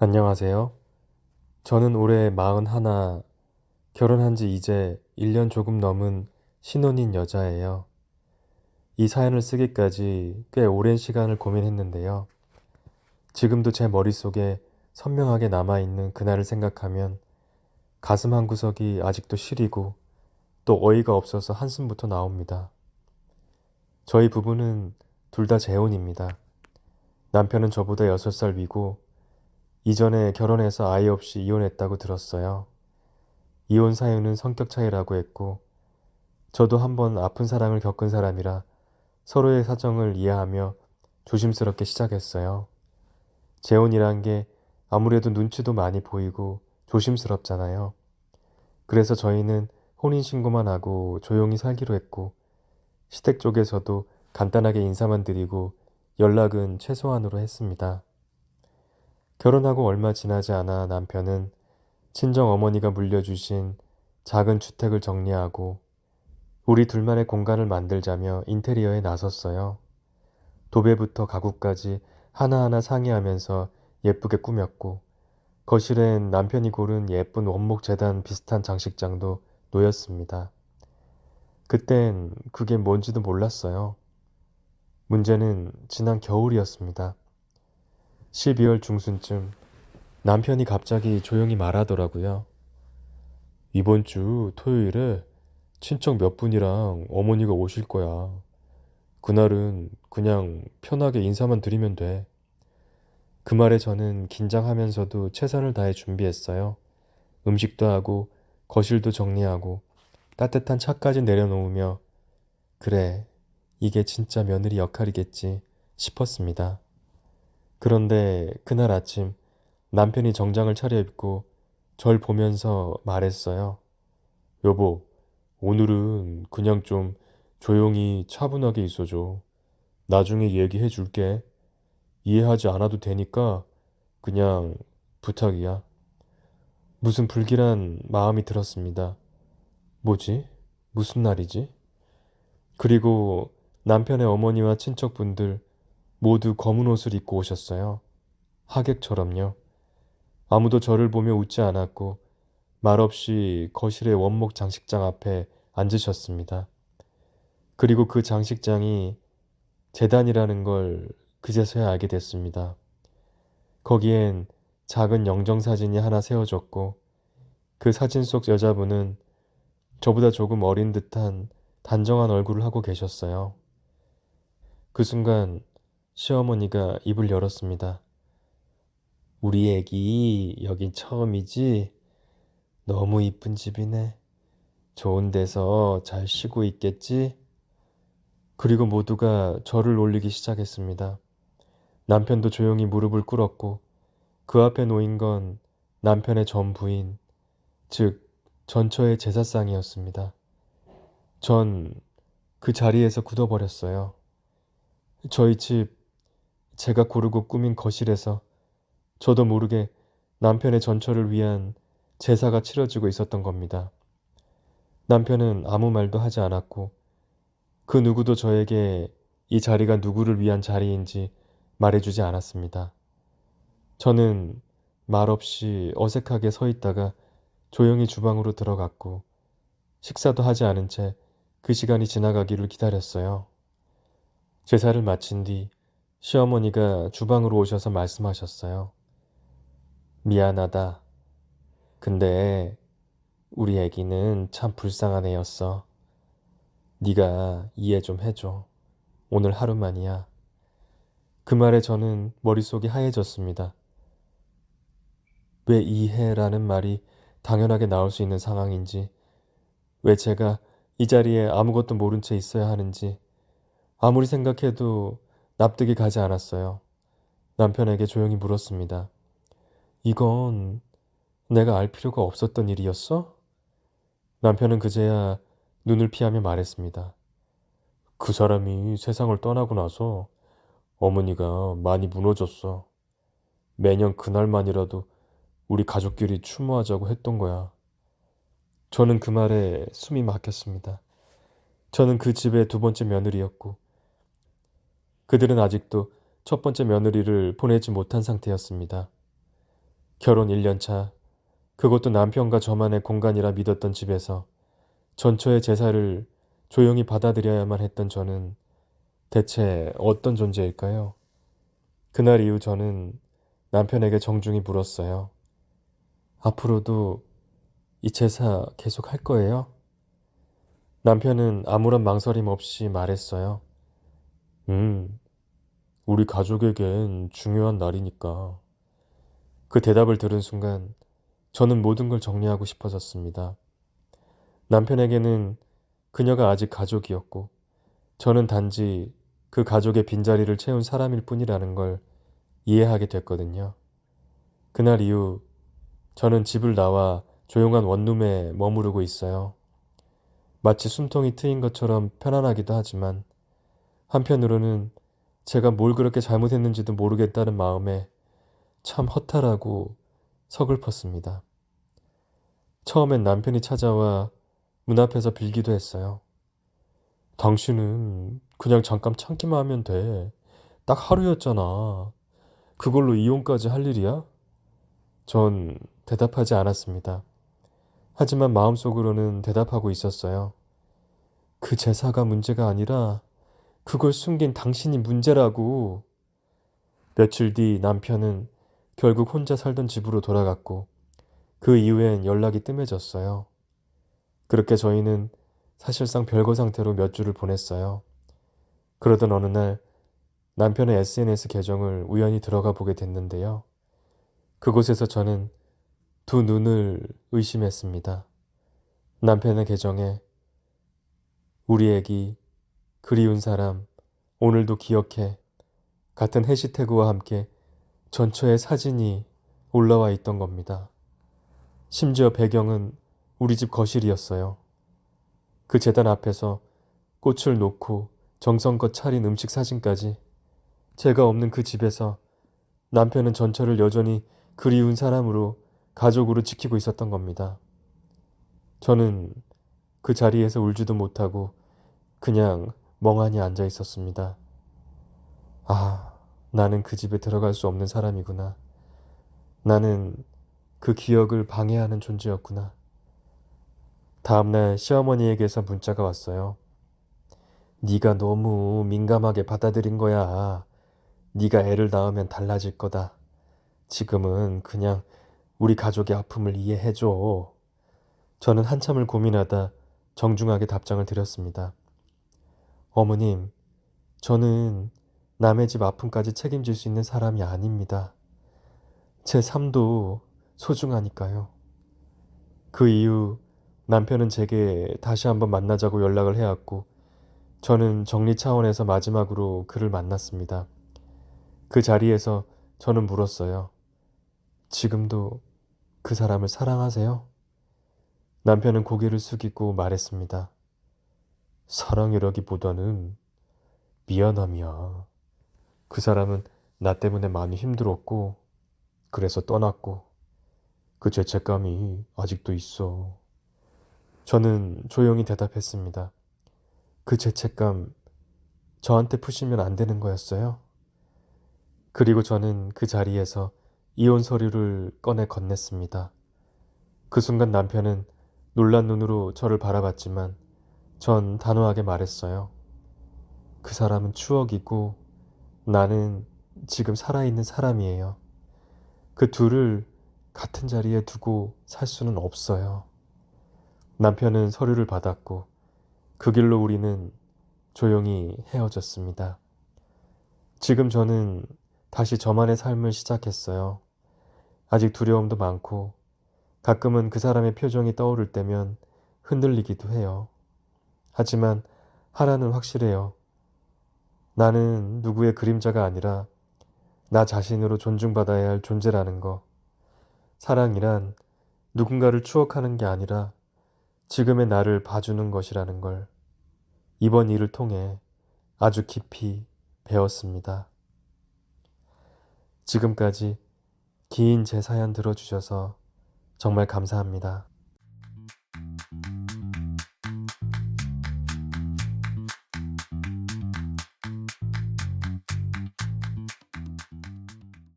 안녕하세요. 저는 올해 41, 결혼한 지 이제 1년 조금 넘은 신혼인 여자예요. 이 사연을 쓰기까지 꽤 오랜 시간을 고민했는데요. 지금도 제 머릿속에 선명하게 남아있는 그날을 생각하면 가슴 한구석이 아직도 시리고 또 어이가 없어서 한숨부터 나옵니다. 저희 부부는 둘 다 재혼입니다. 남편은 저보다 6살 위고 이전에 결혼해서 아이 없이 이혼했다고 들었어요. 이혼 사유는 성격 차이라고 했고, 저도 한번 아픈 사랑을 겪은 사람이라 서로의 사정을 이해하며 조심스럽게 시작했어요. 재혼이란 게 아무래도 눈치도 많이 보이고 조심스럽잖아요. 그래서 저희는 혼인신고만 하고 조용히 살기로 했고, 시댁 쪽에서도 간단하게 인사만 드리고 연락은 최소한으로 했습니다. 결혼하고 얼마 지나지 않아 남편은 친정 어머니가 물려주신 작은 주택을 정리하고 우리 둘만의 공간을 만들자며 인테리어에 나섰어요. 도배부터 가구까지 하나하나 상의하면서 예쁘게 꾸몄고 거실엔 남편이 고른 예쁜 원목 재단 비슷한 장식장도 놓였습니다. 그땐 그게 뭔지도 몰랐어요. 문제는 지난 겨울이었습니다. 12월 중순쯤 남편이 갑자기 조용히 말하더라고요. 이번 주 토요일에 친척 몇 분이랑 어머니가 오실 거야. 그날은 그냥 편하게 인사만 드리면 돼. 그 말에 저는 긴장하면서도 최선을 다해 준비했어요. 음식도 하고 거실도 정리하고 따뜻한 차까지 내려놓으며 그래, 이게 진짜 며느리 역할이겠지 싶었습니다. 그런데 그날 아침 남편이 정장을 차려입고 절 보면서 말했어요. 여보, 오늘은 그냥 좀 조용히 차분하게 있어줘. 나중에 얘기해 줄게. 이해하지 않아도 되니까 그냥 부탁이야. 무슨 불길한 마음이 들었습니다. 뭐지? 무슨 날이지? 그리고 남편의 어머니와 친척분들 모두 검은 옷을 입고 오셨어요. 하객처럼요. 아무도 저를 보며 웃지 않았고 말없이 거실의 원목 장식장 앞에 앉으셨습니다. 그리고 그 장식장이 재단이라는 걸 그제서야 알게 됐습니다. 거기엔 작은 영정사진이 하나 세워졌고 그 사진 속 여자분은 저보다 조금 어린 듯한 단정한 얼굴을 하고 계셨어요. 그 순간 시어머니가 입을 열었습니다. 우리 애기 여긴 처음이지? 너무 이쁜 집이네. 좋은 데서 잘 쉬고 있겠지? 그리고 모두가 저를 놀리기 시작했습니다. 남편도 조용히 무릎을 꿇었고 그 앞에 놓인 건 남편의 전 부인, 즉 전처의 제사상이었습니다. 전 그 자리에서 굳어버렸어요. 저희 집 제가 고르고 꾸민 거실에서 저도 모르게 남편의 전처를 위한 제사가 치러지고 있었던 겁니다. 남편은 아무 말도 하지 않았고 그 누구도 저에게 이 자리가 누구를 위한 자리인지 말해주지 않았습니다. 저는 말없이 어색하게 서 있다가 조용히 주방으로 들어갔고 식사도 하지 않은 채 그 시간이 지나가기를 기다렸어요. 제사를 마친 뒤 시어머니가 주방으로 오셔서 말씀하셨어요. 미안하다. 근데 우리 애기는 참 불쌍한 애였어. 네가 이해 좀 해줘. 오늘 하루만이야. 그 말에 저는 머릿속이 하얘졌습니다. 왜 이해라는 말이 당연하게 나올 수 있는 상황인지, 왜 제가 이 자리에 아무것도 모른 채 있어야 하는지, 아무리 생각해도 납득이 가지 않았어요. 남편에게 조용히 물었습니다. 이건 내가 알 필요가 없었던 일이었어? 남편은 그제야 눈을 피하며 말했습니다. 그 사람이 세상을 떠나고 나서 어머니가 많이 무너졌어. 매년 그날만이라도 우리 가족끼리 추모하자고 했던 거야. 저는 그 말에 숨이 막혔습니다. 저는 그 집의 두 번째 며느리였고 그들은 아직도 첫 번째 며느리를 보내지 못한 상태였습니다. 결혼 1년 차, 그것도 남편과 저만의 공간이라 믿었던 집에서 전처의 제사를 조용히 받아들여야만 했던 저는 대체 어떤 존재일까요? 그날 이후 저는 남편에게 정중히 물었어요. 앞으로도 이 제사 계속 할 거예요? 남편은 아무런 망설임 없이 말했어요. 음, 우리 가족에겐 중요한 날이니까. 그 대답을 들은 순간 저는 모든 걸 정리하고 싶어졌습니다. 남편에게는 그녀가 아직 가족이었고 저는 단지 그 가족의 빈자리를 채운 사람일 뿐이라는 걸 이해하게 됐거든요. 그날 이후 저는 집을 나와 조용한 원룸에 머무르고 있어요. 마치 숨통이 트인 것처럼 편안하기도 하지만 한편으로는 제가 뭘 그렇게 잘못했는지도 모르겠다는 마음에 참 허탈하고 서글펐습니다. 처음엔 남편이 찾아와 문 앞에서 빌기도 했어요. 당신은 그냥 잠깐 참기만 하면 돼. 딱 하루였잖아. 그걸로 이혼까지 할 일이야? 전 대답하지 않았습니다. 하지만 마음속으로는 대답하고 있었어요. 그 제사가 문제가 아니라 그걸 숨긴 당신이 문제라고. 며칠 뒤 남편은 결국 혼자 살던 집으로 돌아갔고 그 이후엔 연락이 뜸해졌어요. 그렇게 저희는 사실상 별거 상태로 몇 주를 보냈어요. 그러던 어느 날 남편의 SNS 계정을 우연히 들어가 보게 됐는데요. 그곳에서 저는 두 눈을 의심했습니다. 남편의 계정에 우리 애기, 그리운 사람, 오늘도 기억해 같은 해시태그와 함께 전처의 사진이 올라와 있던 겁니다. 심지어 배경은 우리 집 거실이었어요. 그 제단 앞에서 꽃을 놓고 정성껏 차린 음식 사진까지 제가 없는 그 집에서 남편은 전처를 여전히 그리운 사람으로 가족으로 지키고 있었던 겁니다. 저는 그 자리에서 울지도 못하고 그냥 멍하니 앉아 있었습니다. 아, 나는 그 집에 들어갈 수 없는 사람이구나. 나는 그 기억을 방해하는 존재였구나. 다음날 시어머니에게서 문자가 왔어요. 네가 너무 민감하게 받아들인 거야. 네가 애를 낳으면 달라질 거다. 지금은 그냥 우리 가족의 아픔을 이해해줘. 저는 한참을 고민하다 정중하게 답장을 드렸습니다. 어머님, 저는 남의 집 아픔까지 책임질 수 있는 사람이 아닙니다. 제 삶도 소중하니까요. 그 이후 남편은 제게 다시 한번 만나자고 연락을 해왔고 저는 정리 차원에서 마지막으로 그를 만났습니다. 그 자리에서 저는 물었어요. 지금도 그 사람을 사랑하세요? 남편은 고개를 숙이고 말했습니다. 사랑이라기보다는 미안함이야. 그 사람은 나 때문에 많이 힘들었고 그래서 떠났고 그 죄책감이 아직도 있어. 저는 조용히 대답했습니다. 그 죄책감 저한테 푸시면 안 되는 거였어요? 그리고 저는 그 자리에서 이혼 서류를 꺼내 건넸습니다. 그 순간 남편은 놀란 눈으로 저를 바라봤지만 전 단호하게 말했어요. 그 사람은 추억이고 나는 지금 살아있는 사람이에요. 그 둘을 같은 자리에 두고 살 수는 없어요. 남편은 서류를 받았고 그 길로 우리는 조용히 헤어졌습니다. 지금 저는 다시 저만의 삶을 시작했어요. 아직 두려움도 많고 가끔은 그 사람의 표정이 떠오를 때면 흔들리기도 해요. 하지만 하나는 확실해요. 나는 누구의 그림자가 아니라 나 자신으로 존중받아야 할 존재라는 거. 사랑이란 누군가를 추억하는 게 아니라 지금의 나를 봐주는 것이라는 걸 이번 일을 통해 아주 깊이 배웠습니다. 지금까지 긴 제 사연 들어주셔서 정말 감사합니다.